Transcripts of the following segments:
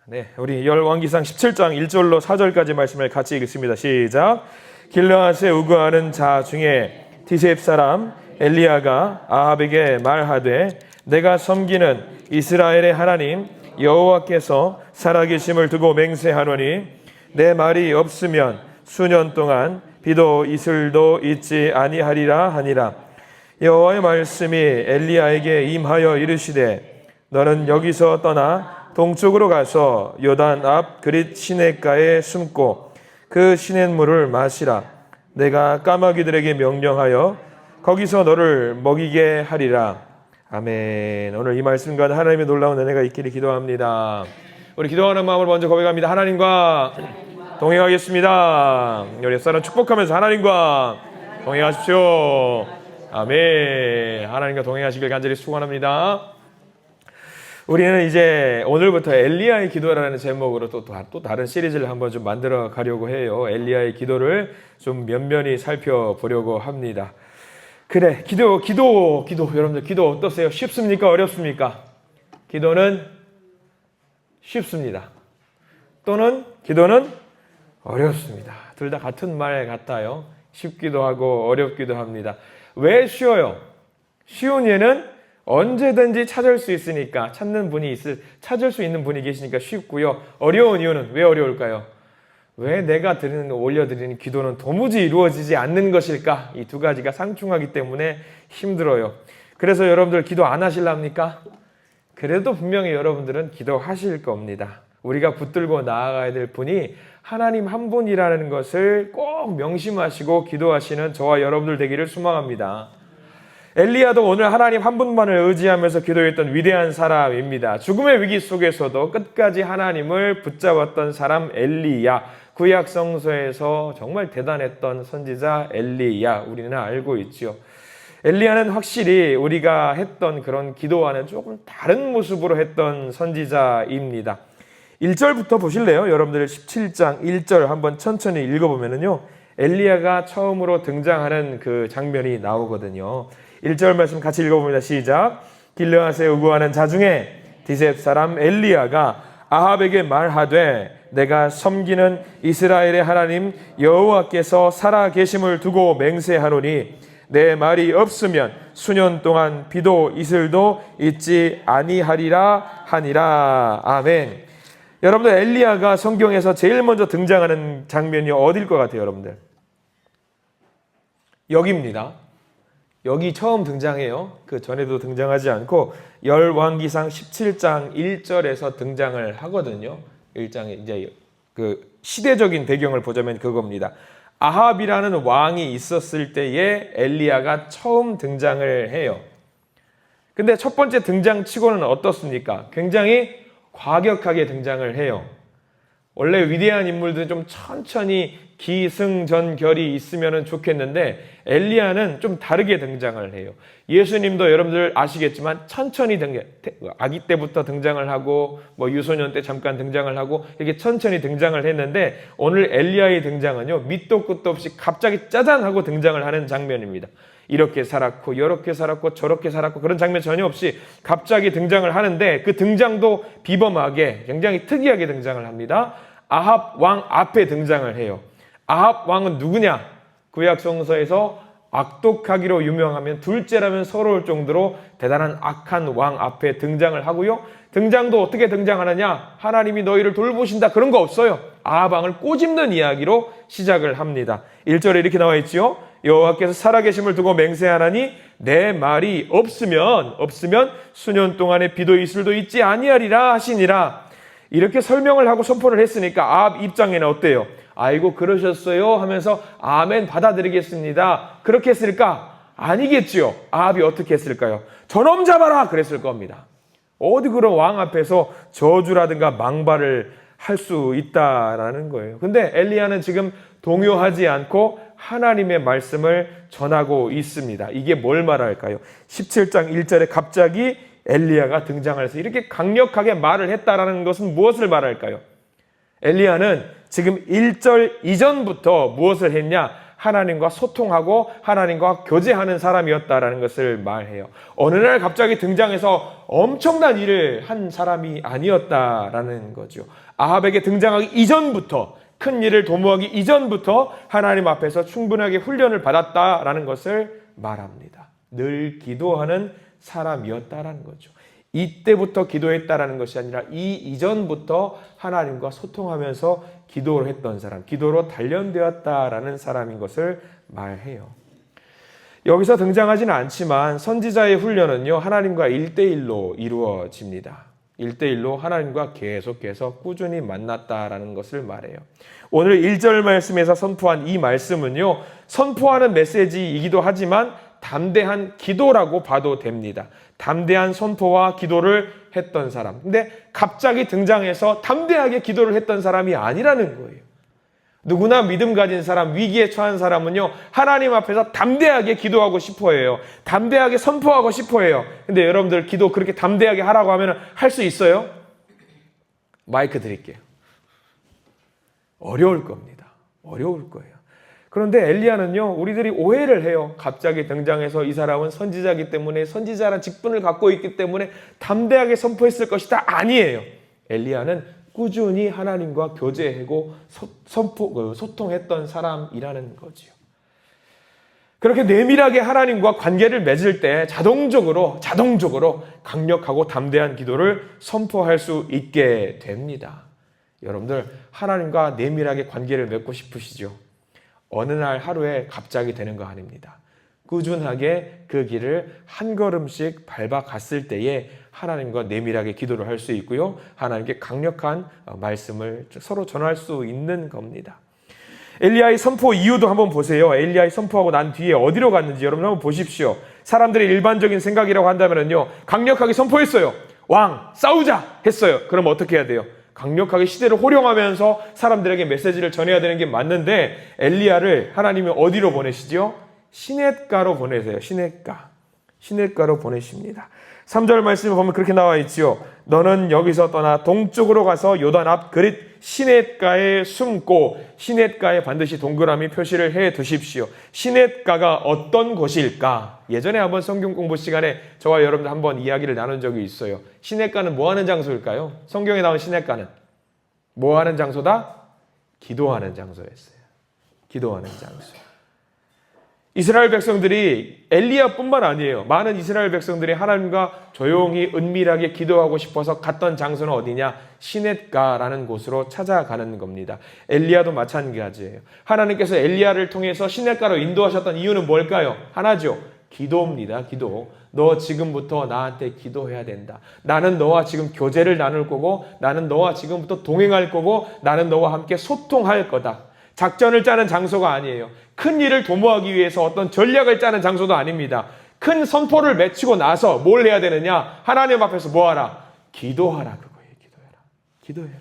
네, 우리 열왕기상 17장 1절로 4절까지 말씀을 같이 읽습니다. 시작. 길르앗에 우거하는 자 중에 디셉 사람 엘리야가 아합에게 말하되 내가 섬기는 이스라엘의 하나님 여호와께서 살아계심을 두고 맹세하노니 내 말이 없으면 수년 동안 비도 이슬도 있지 아니하리라 하니라. 여호와의 말씀이 엘리야에게 임하여 이르시되 너는 여기서 떠나 동쪽으로 가서 요단 앞 그릿 시냇가에 숨고 그 시냇물을 마시라. 내가 까마귀들에게 명령하여 거기서 너를 먹이게 하리라. 아멘. 오늘 이 말씀과 하나님의 놀라운 은혜가 있기를 기도합니다. 우리 기도하는 마음을 먼저 고백합니다. 하나님과 동행하겠습니다. 우리 옆사람 축복하면서 하나님과 동행하십시오. 아멘. 하나님과 동행하시길 간절히 축원합니다. 우리는 이제 오늘부터 엘리야의 기도라는 제목으로 또 다른 시리즈를 한번 좀 만들어 가려고 해요. 엘리야의 기도를 좀 면면히 살펴보려고 합니다. 그래, 기도. 여러분들 기도 어떠세요? 쉽습니까? 어렵습니까? 기도는 쉽습니다. 또는 기도는 어렵습니다. 둘 다 같은 말 같아요. 쉽기도 하고 어렵기도 합니다. 왜 쉬워요? 쉬운 예는 언제든지 찾을 수 있으니까 찾을 수 있는 분이 계시니까 쉽고요. 어려운 이유는 왜 어려울까요? 왜 내가 올려드리는 기도는 도무지 이루어지지 않는 것일까? 이 두 가지가 상충하기 때문에 힘들어요. 그래서 여러분들 기도 안 하실랍니까? 그래도 분명히 여러분들은 기도하실 겁니다. 우리가 붙들고 나아가야 될 분이 하나님 한 분이라는 것을 꼭 명심하시고 기도하시는 저와 여러분들 되기를 소망합니다. 엘리야도 오늘 하나님 한 분만을 의지하면서 기도했던 위대한 사람입니다. 죽음의 위기 속에서도 끝까지 하나님을 붙잡았던 사람 엘리야. 구약 성서에서 정말 대단했던 선지자 엘리야. 우리는 알고 있죠. 엘리야는 확실히 우리가 했던 그런 기도와는 조금 다른 모습으로 했던 선지자입니다. 1절부터 보실래요? 여러분들 17장 1절 한번 천천히 읽어보면요. 엘리야가 처음으로 등장하는 그 장면이 나오거든요. 1절 말씀 같이 읽어봅니다. 시작. 길르앗에 우거하는 자 중에 디셉 사람 엘리야가 아합에게 말하되 내가 섬기는 이스라엘의 하나님 여호와께서 살아계심을 두고 맹세하노니 내 말이 없으면 수년 동안 비도 이슬도 있지 아니하리라 하니라. 아멘. 여러분들 엘리야가 성경에서 제일 먼저 등장하는 장면이 어딜 것 같아요, 여러분들? 여기입니다. 여기 처음 등장해요. 그 전에도 등장하지 않고 열왕기상 17장 1절에서 등장을 하거든요. 1장에 이제 그 시대적인 배경을 보자면 그겁니다. 아합이라는 왕이 있었을 때에 엘리야가 처음 등장을 해요. 근데 첫 번째 등장치고는 어떻습니까? 굉장히 과격하게 등장을 해요. 원래 위대한 인물들은 좀 천천히 기승전결이 있으면 좋겠는데 엘리야는 좀 다르게 등장을 해요. 예수님도 여러분들 아시겠지만 천천히 아기 때부터 등장을 하고 유소년 때 잠깐 등장을 하고 이렇게 천천히 등장을 했는데 오늘 엘리야의 등장은요. 밑도 끝도 없이 갑자기 짜잔 하고 등장을 하는 장면입니다. 이렇게 살았고 이렇게 살았고 저렇게 살았고 그런 장면 전혀 없이 갑자기 등장을 하는데 그 등장도 비범하게 굉장히 특이하게 등장을 합니다. 아합 왕 앞에 등장을 해요. 아합 왕은 누구냐? 구약 성서에서 악독하기로 유명하면 둘째라면 서러울 정도로 대단한 악한 왕 앞에 등장을 하고요. 등장도 어떻게 등장하느냐? 하나님이 너희를 돌보신다 그런 거 없어요. 아합 왕을 꼬집는 이야기로 시작을 합니다. 1절에 이렇게 나와 있지요. 여호와께서 살아계심을 두고 맹세하나니 내 말이 없으면 수년 동안의 비도 이슬도 있지 아니하리라 하시니라. 이렇게 설명을 하고 선포를 했으니까 아합 입장에는 어때요? 아이고 그러셨어요 하면서 아멘 받아들이겠습니다. 그렇게 했을까? 아니겠지요. 아합이 어떻게 했을까요? 저놈 잡아라 그랬을 겁니다. 어디 그런 왕 앞에서 저주라든가 망발을 할 수 있다라는 거예요. 근데 엘리야는 지금 동요하지 않고 하나님의 말씀을 전하고 있습니다. 이게 뭘 말할까요? 17장 1절에 갑자기 엘리야가 등장을 해서 이렇게 강력하게 말을 했다라는 것은 무엇을 말할까요? 엘리야는 지금 1절 이전부터 무엇을 했냐? 하나님과 소통하고 하나님과 교제하는 사람이었다라는 것을 말해요. 어느 날 갑자기 등장해서 엄청난 일을 한 사람이 아니었다라는 거죠. 아합에게 등장하기 이전부터, 큰 일을 도모하기 이전부터 하나님 앞에서 충분하게 훈련을 받았다라는 것을 말합니다. 늘 기도하는 사람이었다라는 거죠. 이때부터 기도했다라는 것이 아니라 이 이전부터 하나님과 소통하면서 기도를 했던 사람, 기도로 단련되었다라는 사람인 것을 말해요. 여기서 등장하지는 않지만 선지자의 훈련은요, 하나님과 1대1로 이루어집니다. 1대1로 하나님과 계속해서 꾸준히 만났다라는 것을 말해요. 오늘 1절 말씀에서 선포한 이 말씀은요, 선포하는 메시지이기도 하지만 담대한 기도라고 봐도 됩니다. 담대한 선포와 기도를 했던 사람. 근데 갑자기 등장해서 담대하게 기도를 했던 사람이 아니라는 거예요. 누구나 믿음 가진 사람, 위기에 처한 사람은요, 하나님 앞에서 담대하게 기도하고 싶어 해요. 담대하게 선포하고 싶어 해요. 근데 여러분들 기도 그렇게 담대하게 하라고 하면 할 수 있어요? 마이크 드릴게요. 어려울 겁니다. 어려울 거예요. 그런데 엘리야는요, 우리들이 오해를 해요. 갑자기 등장해서 이 사람은 선지자이기 때문에, 선지자란 직분을 갖고 있기 때문에 담대하게 선포했을 것이다. 아니에요. 엘리야는 꾸준히 하나님과 교제하고 소통했던 사람이라는 거지요. 그렇게 내밀하게 하나님과 관계를 맺을 때 자동적으로 강력하고 담대한 기도를 선포할 수 있게 됩니다. 여러분들, 하나님과 내밀하게 관계를 맺고 싶으시죠? 어느 날 하루에 갑자기 되는 거 아닙니다. 꾸준하게 그 길을 한 걸음씩 밟아갔을 때에 하나님과 내밀하게 기도를 할 수 있고요. 하나님께 강력한 말씀을 서로 전할 수 있는 겁니다. 엘리야의 선포 이유도 한번 보세요. 엘리야의 선포하고 난 뒤에 어디로 갔는지 여러분 한번 보십시오. 사람들의 일반적인 생각이라고 한다면요, 강력하게 선포했어요. 왕, 싸우자 했어요. 그럼 어떻게 해야 돼요? 강력하게 시대를 호령하면서 사람들에게 메시지를 전해야 되는 게 맞는데, 엘리야를 하나님이 어디로 보내시죠? 시냇가로 보내세요. 시냇가로 보내십니다. 3절 말씀에 보면 그렇게 나와 있지요. 너는 여기서 떠나 동쪽으로 가서 요단 앞 그릿 시냇가에 숨고, 시냇가에 반드시 동그라미 표시를 해 두십시오. 시냇가가 어떤 곳일까? 예전에 한번 성경 공부 시간에 저와 여러분들 한번 이야기를 나눈 적이 있어요. 시냇가는 뭐 하는 장소일까요? 성경에 나온 시냇가는 뭐 하는 장소다? 기도하는 장소였어요. 기도하는 장소. 이스라엘 백성들이, 엘리야뿐만 아니에요, 많은 이스라엘 백성들이 하나님과 조용히 은밀하게 기도하고 싶어서 갔던 장소는 어디냐? 시냇가라는 곳으로 찾아가는 겁니다. 엘리야도 마찬가지예요. 하나님께서 엘리야를 통해서 시냇가로 인도하셨던 이유는 뭘까요? 하나죠. 기도입니다. 기도. 너 지금부터 나한테 기도해야 된다. 나는 너와 지금 교제를 나눌 거고, 나는 너와 지금부터 동행할 거고, 나는 너와 함께 소통할 거다. 작전을 짜는 장소가 아니에요. 큰 일을 도모하기 위해서 어떤 전략을 짜는 장소도 아닙니다. 큰 선포를 맺히고 나서 뭘 해야 되느냐? 하나님 앞에서 뭐 하라? 기도하라. 그거예요. 기도해라.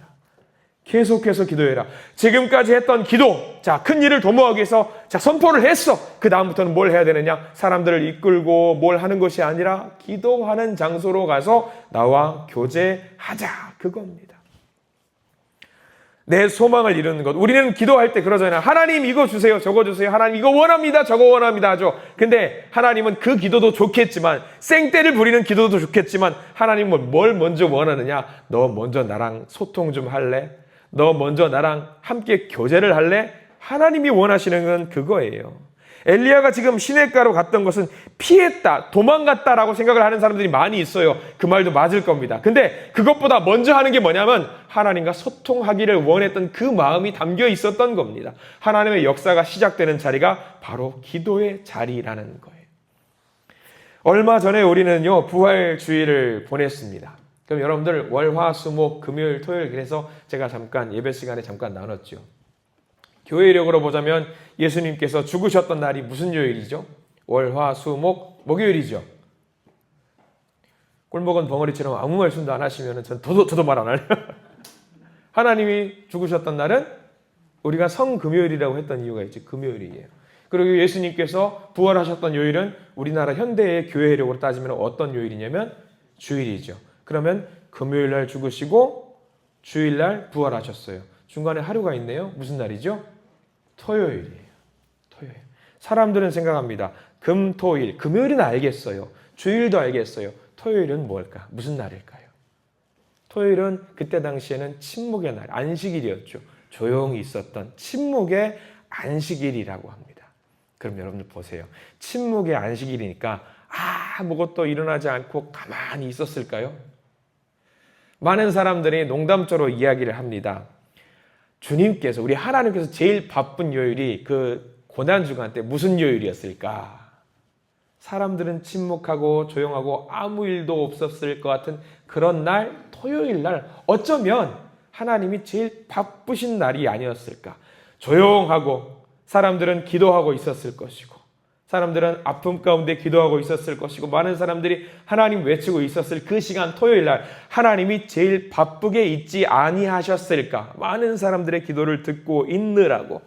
계속해서 기도해라. 지금까지 했던 기도, 자, 큰 일을 도모하기 위해서 자, 선포를 했어. 그 다음부터는 뭘 해야 되느냐? 사람들을 이끌고 뭘 하는 것이 아니라 기도하는 장소로 가서 나와 교제하자. 그겁니다. 내 소망을 이루는 것. 우리는 기도할 때 그러잖아요. 하나님 이거 주세요. 저거 주세요. 하나님 이거 원합니다. 저거 원합니다. 하죠. 근데 하나님은 그 기도도 좋겠지만, 생떼를 부리는 기도도 좋겠지만, 하나님은 뭘 먼저 원하느냐? 너 먼저 나랑 소통 좀 할래? 너 먼저 나랑 함께 교제를 할래? 하나님이 원하시는 건 그거예요. 엘리야가 지금 시냇가로 갔던 것은 피했다, 도망갔다라고 생각을 하는 사람들이 많이 있어요. 그 말도 맞을 겁니다. 근데 그것보다 먼저 하는 게 뭐냐면 하나님과 소통하기를 원했던 그 마음이 담겨 있었던 겁니다. 하나님의 역사가 시작되는 자리가 바로 기도의 자리라는 거예요. 얼마 전에 우리는요, 부활주의를 보냈습니다. 그럼 여러분들 월화수목 금요일 토요일, 그래서 제가 잠깐 예배 시간에 잠깐 나눴죠. 교회력으로 보자면 예수님께서 죽으셨던 날이 무슨 요일이죠? 월화수목 목요일이죠. 꼴먹은 벙어리처럼 아무 말씀도 안 하시면 저도 말 안 할래요. 하나님이 죽으셨던 날은 우리가 성금요일이라고 했던 이유가 있죠. 금요일이에요. 그리고 예수님께서 부활하셨던 요일은 우리나라 현대의 교회력으로 따지면 어떤 요일이냐면 주일이죠. 그러면 금요일 날 죽으시고 주일 날 부활하셨어요. 중간에 하루가 있네요. 무슨 날이죠? 토요일이에요. 토요일. 사람들은 생각합니다. 금, 토, 일. 금요일은 알겠어요. 주일도 알겠어요. 토요일은 뭘까? 무슨 날일까요? 토요일은 그때 당시에는 침묵의 날, 안식일이었죠. 조용히 있었던 침묵의 안식일이라고 합니다. 그럼 여러분들 보세요. 침묵의 안식일이니까 아무것도 일어나지 않고 가만히 있었을까요? 많은 사람들이 농담조로 이야기를 합니다. 주님께서, 우리 하나님께서 제일 바쁜 요일이 그 고난주간 때 무슨 요일이었을까? 사람들은 침묵하고 조용하고 아무 일도 없었을 것 같은 그런 날, 토요일 날, 어쩌면 하나님이 제일 바쁘신 날이 아니었을까? 조용하고 사람들은 기도하고 있었을 것이고, 사람들은 아픔 가운데 기도하고 있었을 것이고, 많은 사람들이 하나님 외치고 있었을 그 시간, 토요일 날 하나님이 제일 바쁘게 있지 아니하셨을까? 많은 사람들의 기도를 듣고 있느라고.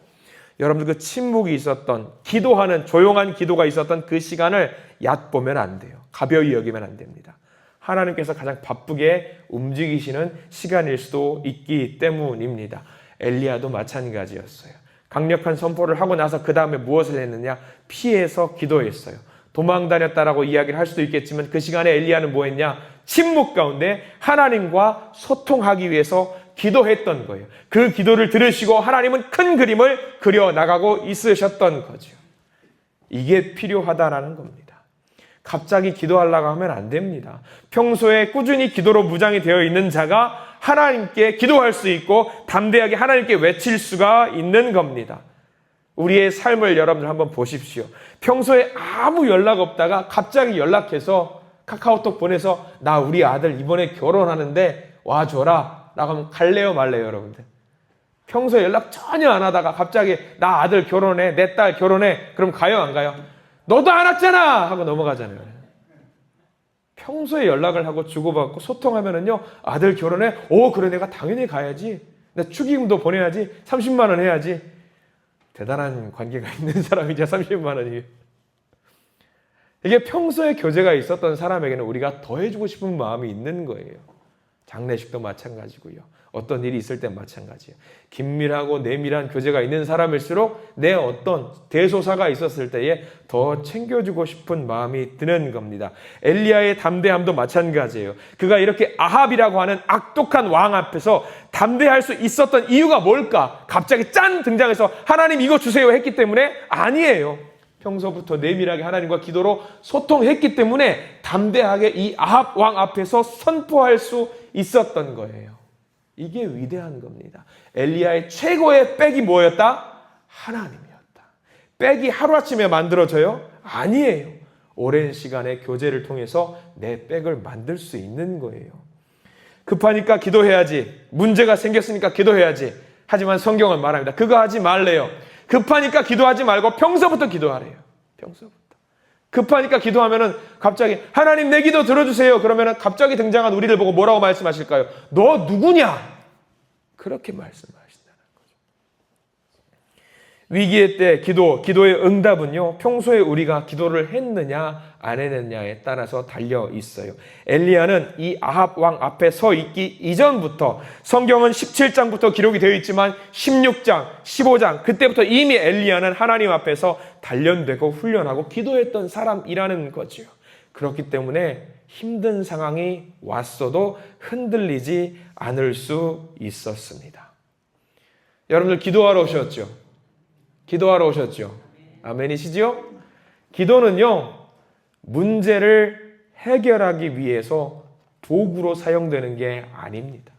여러분들 그 침묵이 있었던, 기도하는 조용한 기도가 있었던 그 시간을 얕보면 안 돼요. 가벼이 여기면 안 됩니다. 하나님께서 가장 바쁘게 움직이시는 시간일 수도 있기 때문입니다. 엘리야도 마찬가지였어요. 강력한 선포를 하고 나서 그 다음에 무엇을 했느냐? 피해서 기도했어요. 도망 다녔다라고 이야기를 할 수도 있겠지만 그 시간에 엘리야는 뭐 했냐? 침묵 가운데 하나님과 소통하기 위해서 기도했던 거예요. 그 기도를 들으시고 하나님은 큰 그림을 그려나가고 있으셨던 거죠. 이게 필요하다라는 겁니다. 갑자기 기도하려고 하면 안 됩니다. 평소에 꾸준히 기도로 무장이 되어 있는 자가 하나님께 기도할 수 있고 담대하게 하나님께 외칠 수가 있는 겁니다. 우리의 삶을 여러분들 한번 보십시오. 평소에 아무 연락 없다가 갑자기 연락해서 카카오톡 보내서 나 우리 아들 이번에 결혼하는데 와줘라 라고 하면 갈래요 말래요 여러분들? 평소에 연락 전혀 안 하다가 갑자기 나 아들 결혼해, 내 딸 결혼해, 그럼 가요 안 가요? 너도 안 왔잖아 하고 넘어가잖아요. 평소에 연락을 하고 주고받고 소통하면은요, 아들 결혼해? 오, 그래 내가 당연히 가야지. 나 축의금도 보내야지. 30만 원 해야지. 대단한 관계가 있는 사람이자 30만 원이. 이게 평소에 교제가 있었던 사람에게는 우리가 더 해주고 싶은 마음이 있는 거예요. 장례식도 마찬가지고요. 어떤 일이 있을 때 마찬가지예요. 긴밀하고 내밀한 교제가 있는 사람일수록 내 어떤 대소사가 있었을 때에 더 챙겨주고 싶은 마음이 드는 겁니다. 엘리야의 담대함도 마찬가지예요. 그가 이렇게 아합이라고 하는 악독한 왕 앞에서 담대할 수 있었던 이유가 뭘까? 갑자기 짠 등장해서 하나님 이거 주세요 했기 때문에? 아니에요. 평소부터 내밀하게 하나님과 기도로 소통했기 때문에 담대하게 이 아합 왕 앞에서 선포할 수 있었던 거예요. 이게 위대한 겁니다. 엘리야의 최고의 백이 뭐였다? 하나님이었다. 백이 하루아침에 만들어져요? 아니에요. 오랜 시간의 교제를 통해서 내 백을 만들 수 있는 거예요. 급하니까 기도해야지. 문제가 생겼으니까 기도해야지. 하지만 성경은 말합니다. 그거 하지 말래요. 급하니까 기도하지 말고 평소부터 기도하래요. 평소부터. 급하니까 기도하면은 갑자기 하나님 내 기도 들어주세요. 그러면은 갑자기 등장한 우리를 보고 뭐라고 말씀하실까요? 너 누구냐? 그렇게 말씀하신다는 거죠. 위기의 때 기도의 응답은요, 평소에 우리가 기도를 했느냐 안 했느냐에 따라서 달려 있어요. 엘리야는 이 아합 왕 앞에 서 있기 이전부터, 성경은 17장부터 기록이 되어 있지만 16장, 15장 그때부터 이미 엘리야는 하나님 앞에서 단련되고 훈련하고 기도했던 사람이라는 거죠. 그렇기 때문에 힘든 상황이 왔어도 흔들리지 않을 수 있었습니다. 여러분들 기도하러 오셨죠? 기도하러 오셨죠? 아멘이시죠? 기도는요, 문제를 해결하기 위해서 도구로 사용되는 게 아닙니다.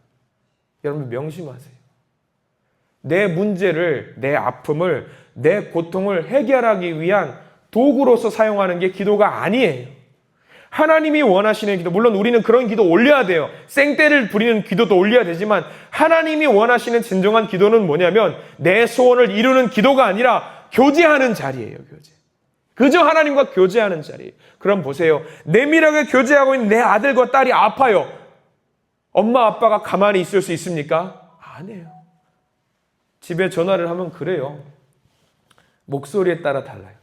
여러분 명심하세요. 내 문제를, 내 아픔을, 내 고통을 해결하기 위한 도구로서 사용하는 게 기도가 아니에요. 하나님이 원하시는 기도, 물론 우리는 그런 기도 올려야 돼요. 생떼를 부리는 기도도 올려야 되지만 하나님이 원하시는 진정한 기도는 뭐냐면 내 소원을 이루는 기도가 아니라 교제하는 자리예요. 교제. 그저 하나님과 교제하는 자리. 그럼 보세요. 내밀하게 교제하고 있는 내 아들과 딸이 아파요. 엄마 아빠가 가만히 있을 수 있습니까? 아니에요. 집에 전화를 하면 그래요. 목소리에 따라 달라요.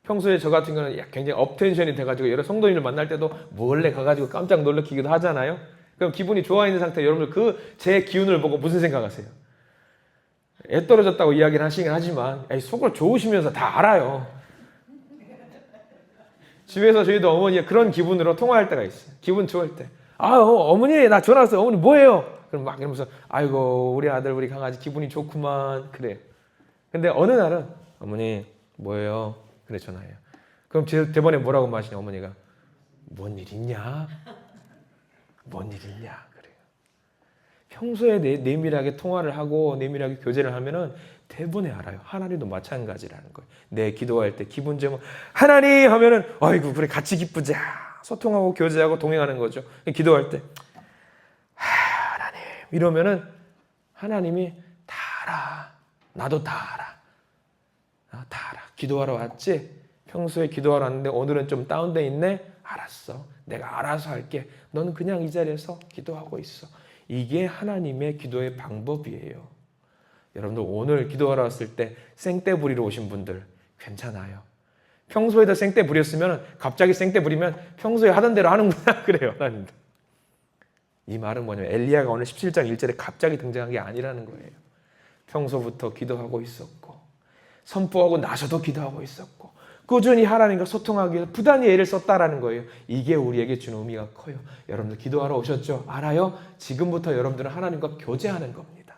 평소에 저 같은 경우는 굉장히 업텐션이 돼가지고 여러 성도님을 만날 때도 몰래 가가지고 깜짝 놀래키기도 하잖아요. 그럼 기분이 좋아 있는 상태, 여러분들 그 제 기운을 보고 무슨 생각하세요? 애 떨어졌다고 이야기를 하시긴 하지만 속으로 좋으시면서 다 알아요. 집에서 저희도 어머니가 그런 기분으로 통화할 때가 있어요. 기분 좋을 때. 어머니 나 전화 왔어요. 어머니 뭐해요? 그럼 막 이러면서 아이고 우리 아들 우리 강아지 기분이 좋구만 그래요. 근데 어느 날은 어머니 뭐예요? 그래 전화해요. 그럼 대번에 뭐라고 마시냐 어머니가 뭔 일 있냐? 뭔 일 있냐? 그래요. 평소에 내밀하게 통화를 하고 내밀하게 교제를 하면은 대번에 알아요. 하나님도 마찬가지라는 거예요. 내 기도할 때 기분 좋으면 하나님 하면은 아이고 그래 같이 기쁘자 소통하고 교제하고 동행하는 거죠. 기도할 때 하나님 이러면은 하나님이 다 알아. 나도 다 알아. 다 알아. 기도하러 왔지? 평소에 기도하러 왔는데 오늘은 좀 다운돼 있네? 알았어. 내가 알아서 할게. 넌 그냥 이 자리에서 기도하고 있어. 이게 하나님의 기도의 방법이에요. 여러분들 오늘 기도하러 왔을 때 생떼 부리러 오신 분들 괜찮아요. 평소에도 생떼 부렸으면 갑자기 생떼 부리면 평소에 하던 대로 하는구나 그래요. 하나님도. 이 말은 뭐냐면 엘리야가 오늘 17장 1절에 갑자기 등장한 게 아니라는 거예요. 평소부터 기도하고 있었고 선포하고 나서도 기도하고 있었고 꾸준히 하나님과 소통하기 위해서 부단히 애를 썼다라는 거예요. 이게 우리에게 주는 의미가 커요. 여러분들 기도하러 오셨죠? 알아요? 지금부터 여러분들은 하나님과 교제하는 겁니다.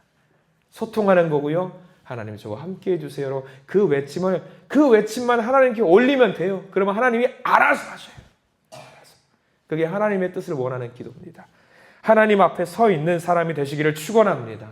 소통하는 거고요. 하나님 저와 함께 해주세요. 그 외침만 하나님께 올리면 돼요. 그러면 하나님이 알아서 하셔요. 알아서. 그게 하나님의 뜻을 원하는 기도입니다. 하나님 앞에 서 있는 사람이 되시기를 축원합니다.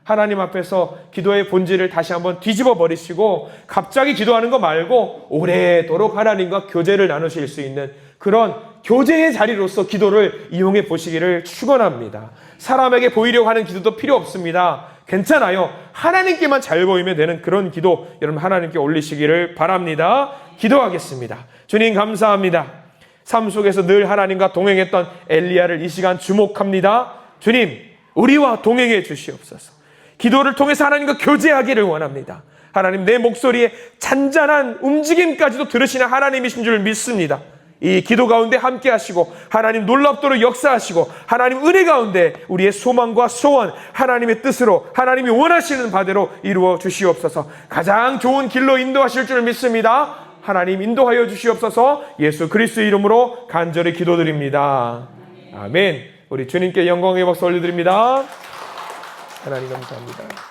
하나님 앞에서 기도의 본질을 다시 한번 뒤집어 버리시고 갑자기 기도하는 거 말고 오래도록 하나님과 교제를 나누실 수 있는 그런 교제의 자리로서 기도를 이용해 보시기를 축원합니다. 사람에게 보이려고 하는 기도도 필요 없습니다. 괜찮아요. 하나님께만 잘 보이면 되는 그런 기도 여러분 하나님께 올리시기를 바랍니다. 기도하겠습니다. 주님 감사합니다. 삶 속에서 늘 하나님과 동행했던 엘리야를 이 시간 주목합니다. 주님 우리와 동행해 주시옵소서. 기도를 통해서 하나님과 교제하기를 원합니다. 하나님 내 목소리에 잔잔한 움직임까지도 들으시는 하나님이신 줄 믿습니다. 이 기도 가운데 함께 하시고 하나님 놀랍도록 역사하시고 하나님 은혜 가운데 우리의 소망과 소원 하나님의 뜻으로 하나님이 원하시는 바대로 이루어 주시옵소서. 가장 좋은 길로 인도하실 줄 믿습니다. 하나님 인도하여 주시옵소서. 예수 그리스도 이름으로 간절히 기도드립니다. 아멘. 우리 주님께 영광의 박수 올려드립니다. 하나님 감사합니다.